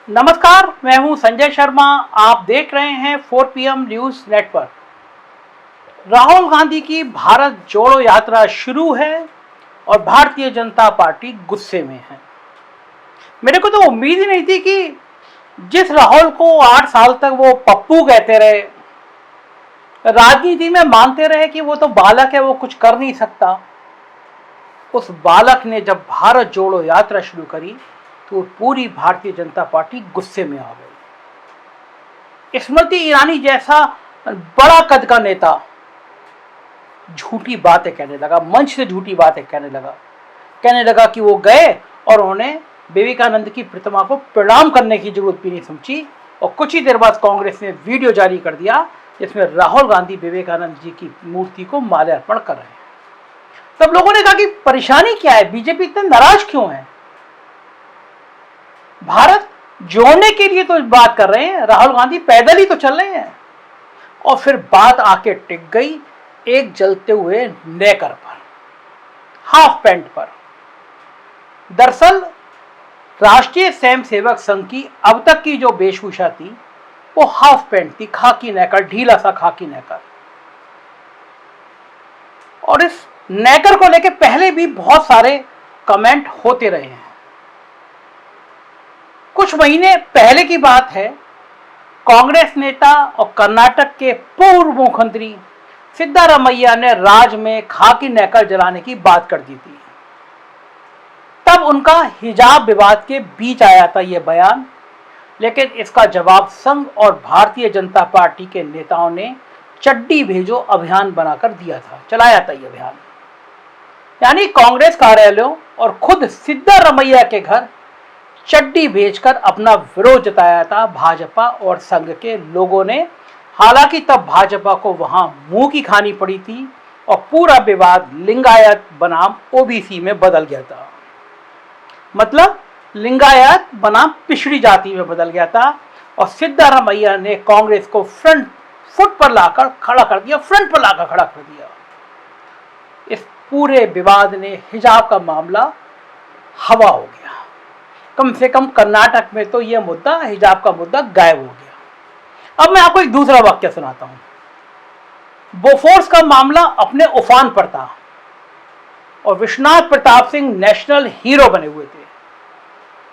नमस्कार, मैं हूं संजय शर्मा। आप देख रहे हैं 4 PM news network. Rahul Gandhi की भारत जोड़ो यात्रा शुरू है और भारतीय जनता पार्टी गुस्से में है। मेरे को तो उम्मीद ही नहीं थी कि जिस राहुल को 8 साल तक वो पप्पू कहते रहे, राजनीति में मानते रहे कि वो तो बालक है, वो कुछ कर नहीं सकता, उस बालक ने जब भारत जोड़ो यात्रा शुरू करी तो पूरी भारतीय जनता पार्टी गुस्से में आ गई। स्मृति ईरानी जैसा बड़ा कद का नेता झूठी बातें कहने लगा, मंच से झूठी बातें कहने लगा कि वो गए और उन्होंने विवेकानंद की प्रतिमा को प्रणाम करने की जरूरत भी नहीं समझी। और कुछ ही देर बाद कांग्रेस ने वीडियो जारी कर दिया जिसमें राहुल गांधी विवेकानंद जी की मूर्ति को माल्यार्पण कर रहे हैं। तब लोगों ने कहा कि परेशानी क्या है, बीजेपी इतने नाराज क्यों है? भारत जोड़ने के लिए तो बात कर रहे हैं, राहुल गांधी पैदल ही तो चल रहे हैं। और फिर बात आके टिक गई एक जलते हुए नेकर पर, हाफ पैंट पर। दरअसल राष्ट्रीय स्वयंसेवक संघ की अब तक की जो वेशभूषा थी वो हाफ पैंट थी, खाकी नेकर, ढीला सा खाकी नेकर। और इस नेकर को लेके पहले भी बहुत सारे कमेंट होते रहे हैं। कुछ महीने पहले की बात है, कांग्रेस नेता और कर्नाटक के पूर्व मुख्यमंत्री सिद्धारमैया ने राज्य में खाकी नेकर जलाने की बात कर दी थी। तब उनका हिजाब विवाद के बीच आया था यह बयान, लेकिन इसका जवाब संघ और भारतीय जनता पार्टी के नेताओं ने चड्डी भेजो अभियान बनाकर दिया था, चलाया था यह अभियान। यानी कांग्रेस कार्यालयों और खुद सिद्धारमैया के घर चड्डी भेजकर अपना विरोध जताया था भाजपा और संघ के लोगों ने। हालांकि तब भाजपा को वहां मुंह की खानी पड़ी थी और पूरा विवाद लिंगायत बनाम ओबीसी में बदल गया था। मतलब लिंगायत बनाम पिछड़ी जाति में बदल गया था और सिद्धारमैया ने कांग्रेस को फ्रंट पर लाकर खड़ा कर दिया। इस पूरे विवाद ने हिजाब का मामला हवा हो गया। कम से कम कर्नाटक में तो यह मुद्दा, हिजाब का मुद्दा, गायब हो गया। अब मैं आपको एक दूसरा वाक्य सुनाता हूं। बोफोर्स का मामला अपने उफान पर था और विश्वनाथ प्रताप सिंह नेशनल हीरो बने हुए थे।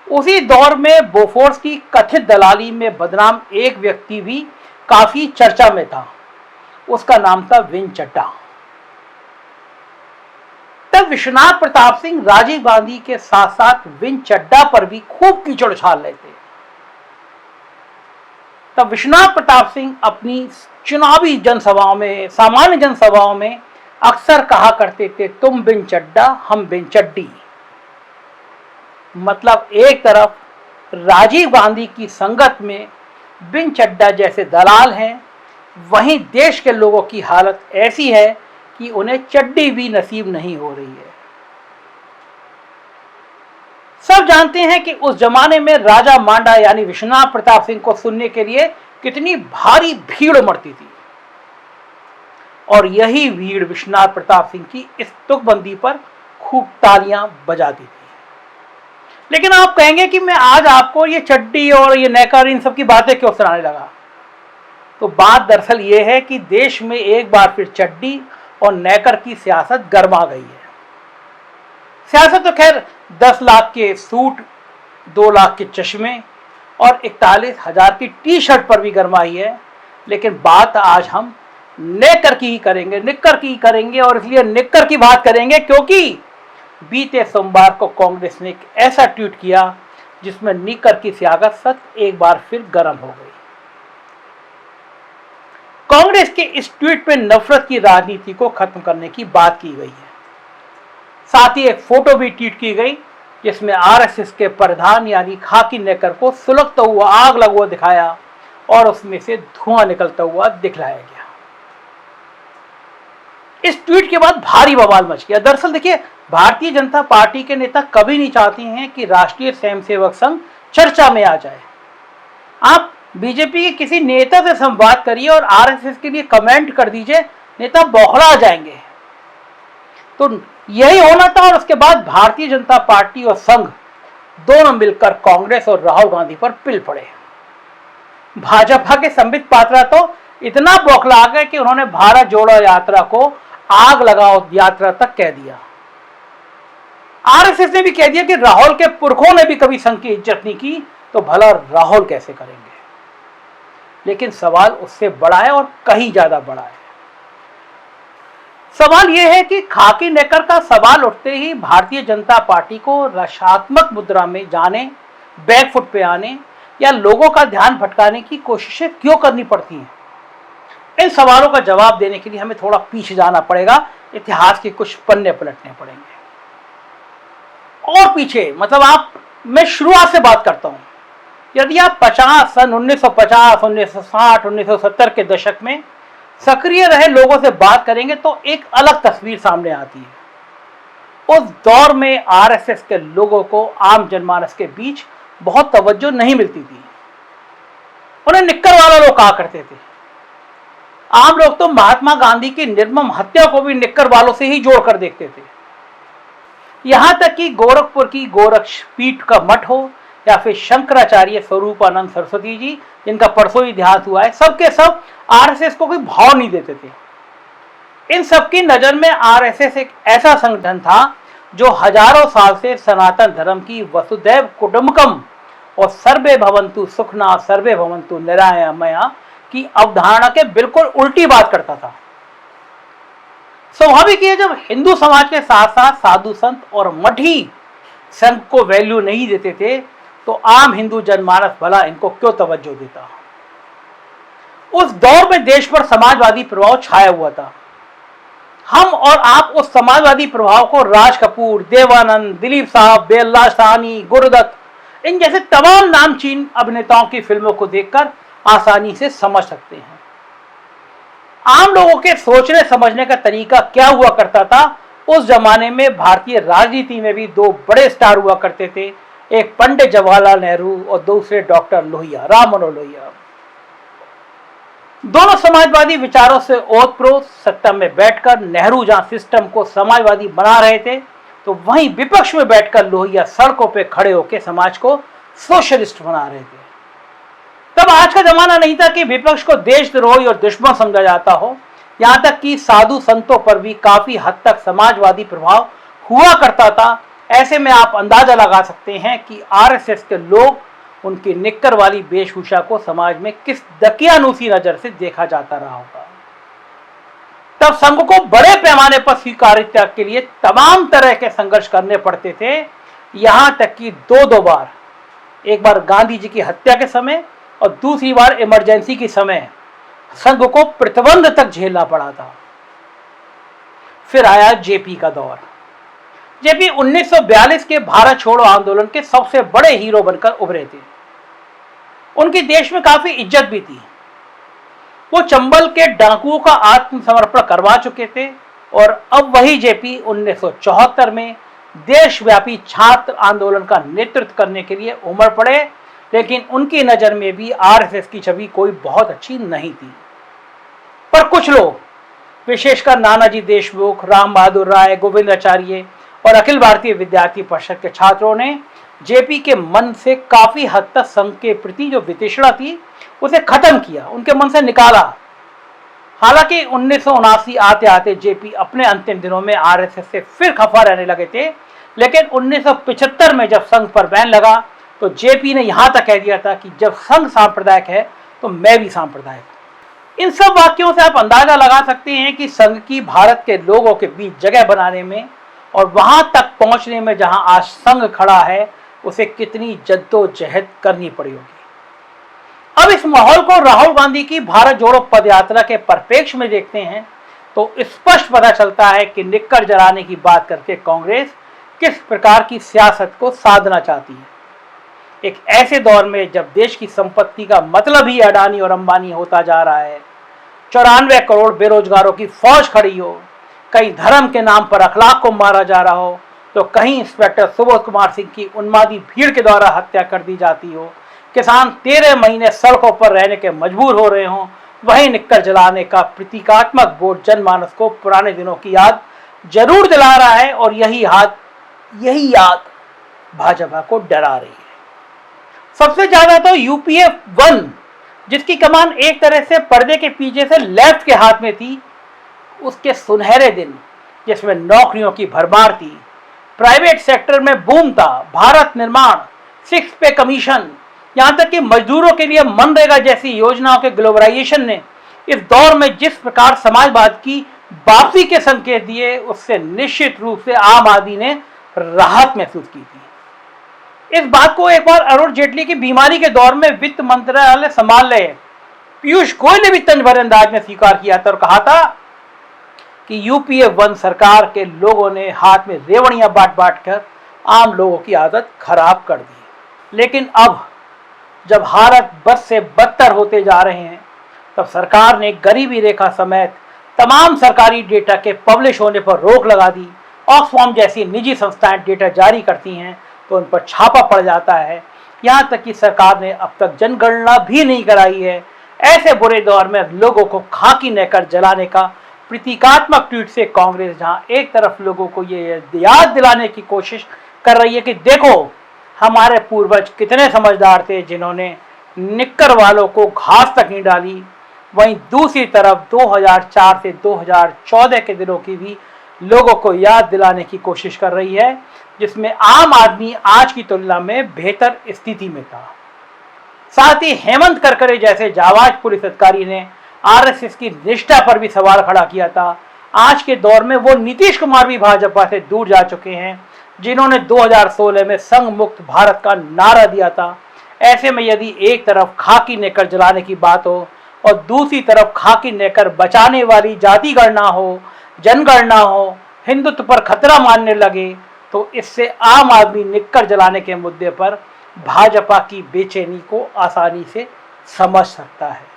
उसी दौर में बोफोर्स की कथित दलाली में बदनाम एक व्यक्ति भी काफी चर्चा में था। उसका नाम था विन चड्ढा। तब विश्वनाथ प्रताप सिंह राजीव गांधी के साथ साथ विन चड्ढा पर भी खूब कीचड़ उछाल रहे थे। तब विश्वनाथ प्रताप सिंह अपनी चुनावी जनसभाओं में, सामान्य जनसभाओं में अक्सर कहा करते थे, तुम बिन चड्ढा हम बिन चड्डी। मतलब एक तरफ राजीव गांधी की संगत में बिन चड्ढा जैसे दलाल हैं, वहीं देश के लोगों की हालत ऐसी है कि उन्हें चड्डी भी नसीब नहीं हो रही है। सब जानते हैं कि उस जमाने में राजा मांडा यानी विश्वनाथ प्रताप सिंह को सुनने के लिए कितनी भारी भीड़ उमड़ती थी और यही भीड़ विश्वनाथ प्रताप सिंह की इस तुकबंदी पर खूब तालियां बजाती थी। लेकिन आप कहेंगे कि मैं आज आपको ये चड्डी और ये नेकर इन सब की बातें क्यों सुनाने लगा? तो बात दरअसल ये है कि देश में एक बार फिर चड्डी और नेकर की सियासत गर्मा गई है। सियासत तो खैर 10 लाख के सूट, 2 लाख के चश्मे और 41,000 की टी शर्ट पर भी गर्माई है। लेकिन बात आज हम नेकर की ही करेंगे, निक्कर की ही करेंगे। और इसलिए निक्कर की बात करेंगे क्योंकि बीते सोमवार को कांग्रेस ने एक ऐसा ट्वीट किया जिसमें निक्कर की सियासत एक बार फिर गर्म हो गई। कांग्रेस के इस ट्वीट में नफरत की राजनीति को खत्म करने की बात की गई है। साथ ही एक फोटो भी ट्वीट की गई जिसमें आरएसएस के प्रधान यानी खाकी नेकर को सुलगता हुआ, आग लगा हुआ दिखाया और उसमें से धुआं निकलता हुआ दिखलाया गया। इस ट्वीट के बाद भारी बवाल मच गया। दरअसल देखिए, भारतीय जनता पार्टी के नेता कभी नहीं चाहते हैं कि राष्ट्रीय स्वयंसेवक संघ चर्चा में आ जाए। आप बीजेपी के किसी नेता से संवाद करिए और आरएसएस के लिए कमेंट कर दीजिए, नेता बौखला जाएंगे। तो यही होना था और उसके बाद भारतीय जनता पार्टी और संघ दोनों मिलकर कांग्रेस और राहुल गांधी पर पिल पड़े। भाजपा के संबित पात्रा तो इतना बौखला गए कि उन्होंने भारत जोड़ो यात्रा को आग लगाओ यात्रा तक कह दिया। आरएसएस ने भी कह दिया कि राहुल के पुरखों ने भी कभी संघ की इज्जत नहीं की, तो भला राहुल कैसे करेंगे। लेकिन सवाल उससे बड़ा है और कहीं ज्यादा बड़ा है। सवाल यह है कि खाकी नेकर का सवाल उठते ही भारतीय जनता पार्टी को रक्षात्मक मुद्रा में जाने, बैकफुट पे आने या लोगों का ध्यान भटकाने की कोशिशें क्यों करनी पड़ती हैं। इन सवालों का जवाब देने के लिए हमें थोड़ा पीछे जाना पड़ेगा, इतिहास के कुछ पन्ने पलटने पड़ेंगे। और पीछे मतलब मैं शुरुआत से बात करता हूं। यदि आप सन 1950, 1960, 1970 के दशक में सक्रिय रहे लोगों से बात करेंगे तो एक अलग तस्वीर सामने आती है। उस दौर में आरएसएस के लोगों को आम जनमानस के बीच बहुत तवज्जो नहीं मिलती थी। उन्हें निक्कर वाला लोग कहा करते थे। आम लोग तो महात्मा गांधी की निर्मम हत्या को भी निक्कर वालों से ही जोड़कर देखते थे। यहां तक कि गोरखपुर की गोरक्ष पीठ का मठ हो या फिर शंकराचार्य स्वरूपानंद सरस्वती जी, जिनका परसों ही देहांत हुआ है, सबके सब आरएसएस को कोई भाव नहीं देते थे। इन सबकी नजर में आरएसएस एक ऐसा संगठन था जो हजारों साल से सनातन धर्म की वसुधैव कुटुंबकम और सर्वे भवन्तु सुखना सर्वे भवन्तु निरामया की अवधारणा के बिल्कुल उल्टी बात करता था। स्वाभाविक है, जब हिंदू समाज के साथ साथ साधु संत और मठ ही संघ को वैल्यू नहीं देते थे तो आम हिंदू जनमानस भला इनको क्यों तवज्जो देता। उस दौर में देश पर समाजवादी प्रभाव छाया हुआ था। हम और आप उस समाजवादी प्रभाव को राज कपूर, देवानंद, दिलीप साहब, बेल्ला साहनी, गुरुदत्त इन जैसे तमाम नामचीन अभिनेताओं की फिल्मों को देखकर आसानी से समझ सकते हैं। आम लोगों के सोचने समझने का तरीका क्या हुआ करता था। उस जमाने में भारतीय राजनीति में भी दो बड़े स्टार हुआ करते थे, एक पंडित जवाहरलाल नेहरू और दूसरे डॉक्टर लोहिया, राम मनोहर लोहिया। दोनों समाजवादी विचारों से ओतप्रोत सत्ता में बैठकर नेहरू जहां सिस्टम को समाजवादी बना रहे थे तो वहीं विपक्ष में बैठकर लोहिया सड़कों पे खड़े होकर समाज को सोशलिस्ट बना रहे थे। तब आज का जमाना नहीं था कि विपक्ष को देशद्रोही और दुश्मन समझा जाता हो। यहां तक कि साधु संतों पर भी काफी हद तक समाजवादी प्रभाव हुआ करता था। ऐसे में आप अंदाजा लगा सकते हैं कि आरएसएस के लोग उनकी निक्कर वाली वेशभूषा को समाज में किस दकियानूसी नजर से देखा जाता रहा होगा। तब संघ को बड़े पैमाने पर स्वीकार्यता के लिए तमाम तरह के संघर्ष करने पड़ते थे। यहां तक कि दो बार, एक बार गांधी जी की हत्या के समय और दूसरी बार इमरजेंसी के समय संघ को प्रतिबंध तक झेलना पड़ा था। फिर आया जेपी का दौर। जेपी 1942 के भारत छोड़ो आंदोलन के सबसे बड़े हीरो बनकर उभरे थे। उनकी देश में काफी इज्जत भी थी। वो चंबल के डाकुओं का आत्मसमर्पण करवा चुके थे और अब वही जेपी 1974 में देशव्यापी छात्र आंदोलन का नेतृत्व करने के लिए उमड़ पड़े। लेकिन उनकी नजर में भी आरएसएस की छवि कोई बहुत अच्छी नहीं थी। पर कुछ लोग, विशेषकर नानाजी देशमुख, राम बहादुर राय, गोविंदाचार्य और अखिल भारतीय विद्यार्थी परिषद के छात्रों ने जेपी के मन से काफी हद तक संघ के प्रति जो वितृष्णा थी उसे खत्म किया, उनके मन से निकाला। हालांकि 1979 आते आते जेपी अपने अंतिम दिनों में आरएसएस से फिर खफा रहने लगे थे। लेकिन 1975 में जब संघ पर बैन लगा तो जेपी ने यहां तक कह दिया था कि जब संघ सांप्रदायिक है तो मैं भी सांप्रदायिक हूं। इन सब वाक्यों से आप अंदाजा लगा सकते हैं कि संघ की भारत के लोगों के बीच जगह बनाने में और वहां तक पहुंचने में जहां आज संघ खड़ा है उसे कितनी जद्दोजहद करनी पड़ी होगी। अब इस माहौल को राहुल गांधी की भारत जोड़ो पदयात्रा के परिप्रेक्ष्य में देखते हैं तो स्पष्ट पता चलता है कि निक्कर जलाने की बात करके कांग्रेस किस प्रकार की सियासत को साधना चाहती है। एक ऐसे दौर में जब देश की संपत्ति का मतलब ही अडानी और अंबानी होता जा रहा है, 94 करोड़ बेरोजगारों की फौज खड़ी हो, कहीं धर्म के नाम पर अखलाक को मारा जा रहा हो तो कहीं इंस्पेक्टर सुबोध कुमार सिंह की उन्मादी भीड़ के द्वारा हत्या कर दी जाती हो, किसान 13 महीने सड़कों पर रहने के मजबूर हो रहे हों, वहीं निक्कर जलाने का प्रतीकात्मक बोर्ड जनमानस को पुराने दिनों की याद जरूर दिला रहा है। और यही याद भाजपा को डरा रही है। सबसे ज्यादा तो यूपीए 1, जिसकी कमान एक तरह से पर्दे के पीछे से लेफ्ट के हाथ में थी, उसके सुनहरे दिन, जिसमें नौकरियों की भरमार थी, प्राइवेट सेक्टर में बूम था, भारत निर्माण, 6 पे कमीशन, यहां तक कि मजदूरों के लिए मनरेगा जैसी योजनाओं के ग्लोबलाइजेशन ने इस दौर में जिस प्रकार समाजवाद की वापसी के संकेत दिए, उससे निश्चित रूप से आम आदमी ने राहत महसूस की थी। इस बात को एक बार अरुण जेटली की बीमारी के दौर में वित्त मंत्रालय संभाल रहे पीयूष गोयल ने भी तंज भरे अंदाज में स्वीकार किया था और कहा था कि यूपीए 1 सरकार के लोगों ने हाथ में रेवड़ियां बांट बांट कर आम लोगों की आदत खराब कर दी। लेकिन अब जब हालात बद से बदतर होते जा रहे हैं, तब सरकार ने गरीबी रेखा समेत तमाम सरकारी डेटा के पब्लिश होने पर रोक लगा दी। ऑक्सफैम जैसी निजी संस्थाएं डेटा जारी करती हैं तो उन पर छापा पड़ जाता है। यहाँ तक कि सरकार ने अब तक जनगणना भी नहीं कराई है। ऐसे बुरे दौर में लोगों को खाकी नहकर जलाने का प्रतीकात्मक ट्वीट से कांग्रेस जहाँ एक तरफ लोगों को ये याद दिलाने की कोशिश कर रही है कि देखो हमारे पूर्वज कितने समझदार थे जिन्होंने निक्कर वालों को घास तक नहीं डाली, वहीं दूसरी तरफ 2004 से 2014 के दिनों की भी लोगों को याद दिलाने की कोशिश कर रही है, जिसमें आम आदमी आज की तुलना में बेहतर स्थिति में था। साथ ही हेमंत करकरे जैसे जाबाज पुलिस अधिकारी ने आरएसएस की निष्ठा पर भी सवाल खड़ा किया था। आज के दौर में वो नीतीश कुमार भी भाजपा से दूर जा चुके हैं, जिन्होंने 2016 में संघ मुक्त भारत का नारा दिया था। ऐसे में यदि एक तरफ खाकी नेकर जलाने की बात हो और दूसरी तरफ खाकी नेकर बचाने वाली जाति गणना हो, जनगणना हो, हिंदुत्व पर खतरा मानने लगे, तो इससे आम आदमी निक्कर जलाने के मुद्दे पर भाजपा की बेचैनी को आसानी से समझ सकता है।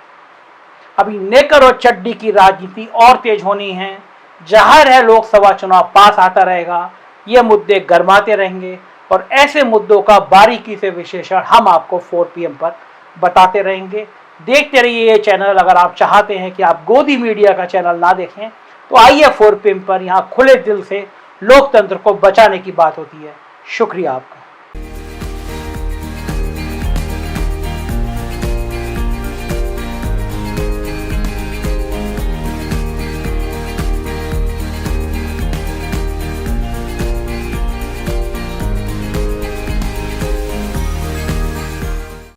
अभी नेकर और चड्डी की राजनीति और तेज होनी है। जाहिर है लोकसभा चुनाव पास आता रहेगा, ये मुद्दे गरमाते रहेंगे और ऐसे मुद्दों का बारीकी से विश्लेषण हम आपको 4 PM पर बताते रहेंगे। देखते रहिए ये चैनल। अगर आप चाहते हैं कि आप गोदी मीडिया का चैनल ना देखें तो आइए 4 PM पर, यहाँ खुले दिल से लोकतंत्र को बचाने की बात होती है। शुक्रिया आपका।